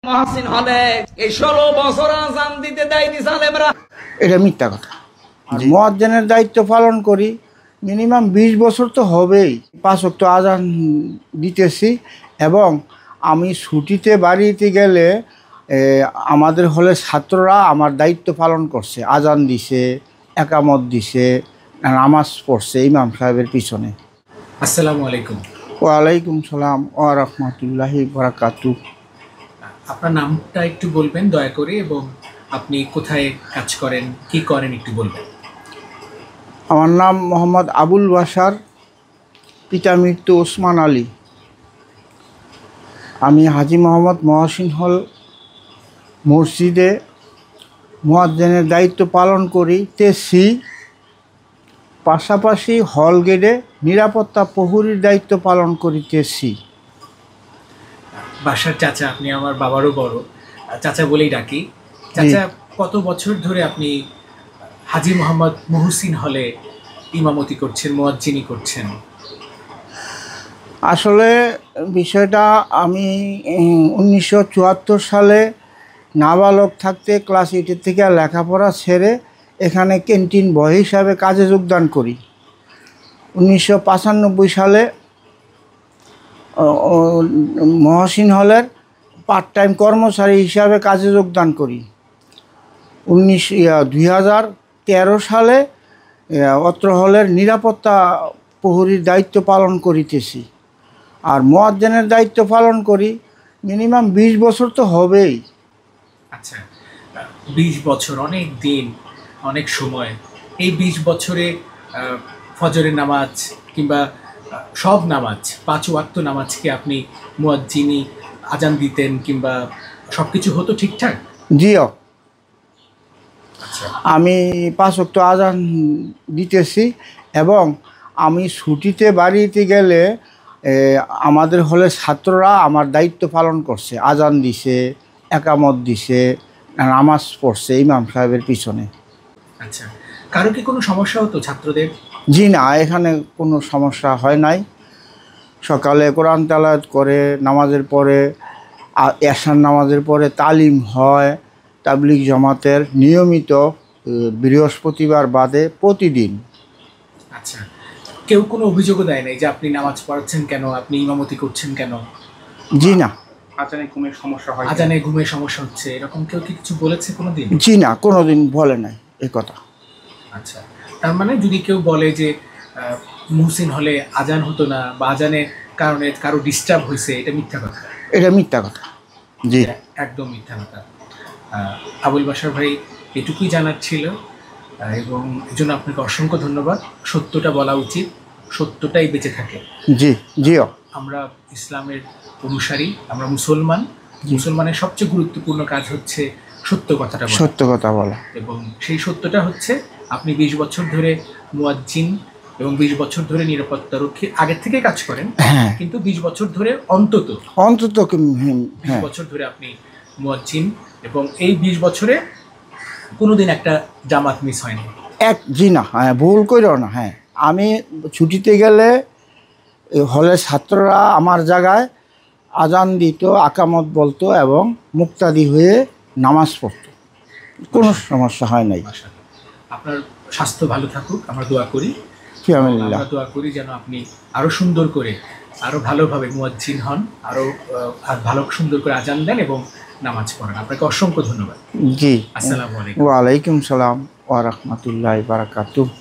মহসিন হলে এই 16 বছর আযান দিতে দেয়নি সালেমরা। এটা মিথ্যা কথা। মুয়াজ্জিনের দায়িত্ব পালন করি মিনিমাম 20 বছর তো হবেই। 5 ওয়াক্ত আযান দিতেছি এবং আমি ছুটিতে বাড়িতে গেলে আমাদের হলে ছাত্ররা আমার দায়িত্ব পালন করছে, আযান দিছে, একামত দিছে, নামাজ পড়ছে ইমাম সাহেবের পিছনে। আসসালামু আলাইকুম। ওয়ালাইকুম সালাম ওয়া রাহমাতুল্লাহি ওয়া বারাকাতুহু। আপনার নামটা একটু বলবেন দয়া করে, এবং আপনি কোথায় কাজ করেন, কি করেন একটু বলবেন। আমার নাম মোহাম্মদ আবুল বাশার, পিতা মৃত্যু ওসমান আলী। আমি হাজী মোহাম্মদ মহসিন হল মসজিদে মুয়াজ্জিনের দায়িত্ব পালন করিতেছি, পাশাপাশি হল গেটে নিরাপত্তা প্রহরীর দায়িত্ব পালন করিতেছি। বাসার চাচা, আপনি আমার বাবারও বড়, চাচা বলেই ডাকি। চাচা, কত বছর ধরে আপনি হাজী মোহাম্মদ মহসিন হলে ইমামতি করছেন, মুয়াজ্জিনি করছেন? আসলে বিষয়টা আমি 1974 সালে নাবালক থাকতে ক্লাস 8 থেকে লেখাপড়া ছেড়ে এখানে ক্যান্টিন বয় হিসাবে কাজে যোগদান করি। 1995 সালে মহসিন হলের পার্ট টাইম কর্মচারী হিসাবে কাজে যোগদান করি। 2013 সালে অত্র হলের নিরাপত্তা প্রহরীর দায়িত্ব পালন করিতেছি। আর মুয়াজ্জিনের দায়িত্ব পালন করি মিনিমাম 20 বছর তো হবেই। আচ্ছা, 20 বছর অনেক দিন, অনেক সময়। এই 20 বছরে ফজরের নামাজ কিংবা সব নামাজ, 5 ওয়াক্ত নামাজ কি আপনি মুয়াজ্জিনি আজান দিতেন কিংবা সব কিছু হতো ঠিকঠাক? জিও, আমি 5 ওয়াক্ত আজান দিতেছি এবং আমি ছুটিতে বাড়িতে গেলে আমাদের হলে ছাত্ররা আমার দায়িত্ব পালন করছে, আজান দিছে, একামত দিছে, নামাজ পড়ছে ইমাম সাহেবের পিছনে। আচ্ছা, কারো কি কোনো সমস্যা হতো ছাত্রদের? জি না, এখানে কোনো সমস্যা হয় নাই। সকালে কোরআন তেলাওয়াত করে নামাজের পরে, এশার নামাজের পরে তালিম হয় তাবলিগ জামাতের নিয়মিত, বৃহস্পতিবার বাদে প্রতিদিন। আচ্ছা, কেউ কোনো অভিযোগও দেয় নাই যে আপনি নামাজ পড়াচ্ছেন কেন, আপনি ইমামতি করছেন কেন? জি না। আজানে ঘুমের সমস্যা হয়, আজানে ঘুমের সমস্যা হচ্ছে, এরকম কেউ কি কিছু বলেছে কোনোদিন? জি না, কোনোদিন বলে নাই এই কথা। আচ্ছা, তার মানে যদি কেউ বলে যে মুহসিন হলে আজান হতো না বা আজানের কারণে কারো ডিস্টার্ব হয়েছে, এটা মিথ্যা কথা? এটা মিথ্যা কথা। জি, একদম মিথ্যা কথা। আবুল বাশার ভাই, এটুকুই জানার ছিল এবং এই জন্য আপনাকে অসংখ্য ধন্যবাদ। সত্যটা বলা উচিত, সত্যটাই বেঁচে থাকে। জি জিও। আমরা ইসলামের অনুসারী, আমরা মুসলমান। মুসলমানের সবচেয়ে গুরুত্বপূর্ণ কাজ হচ্ছে সত্য কথাটা বলা, সত্য কথা বলা। এবং সেই সত্যটা হচ্ছে আপনি 20 বছর ধরে মুয়াজ্জিন এবং 20 বছর ধরে নিরাপত্তা রক্ষী আগের থেকে কাজ করেন, কিন্তু 20 বছর ধরে অন্তত 20 বছর ধরে আপনি মুয়াজ্জিন, এবং এই 20 বছরে কোনোদিন একটা জামাত মিস হয়নি। জি না, হ্যাঁ ভুল করিও না। হ্যাঁ, আমি ছুটিতে গেলে হলে ছাত্ররা আমার জায়গায় আজান দিত, আকামত বলতো এবং মুক্তাদি হয়ে নামাজ পড়তো, কোনো সমস্যা হয় নাই। আপনার স্বাস্থ্য ভালো থাকুক, আমরা দোয়া করি। আমরা দোয়া করি যেন আপনি আরো সুন্দর করে, আরো ভালোভাবে মুয়াজ্জিন হন, আরো ভালো সুন্দর করে আজান দেন এবং নামাজ পড়েন। আপনাকে অসংখ্য ধন্যবাদ। জি, আসসালামু আলাইকুম। ওয়ালাইকুম সালাম ওয়া রাহমাতুল্লাহি ওয়া বারাকাতুহু।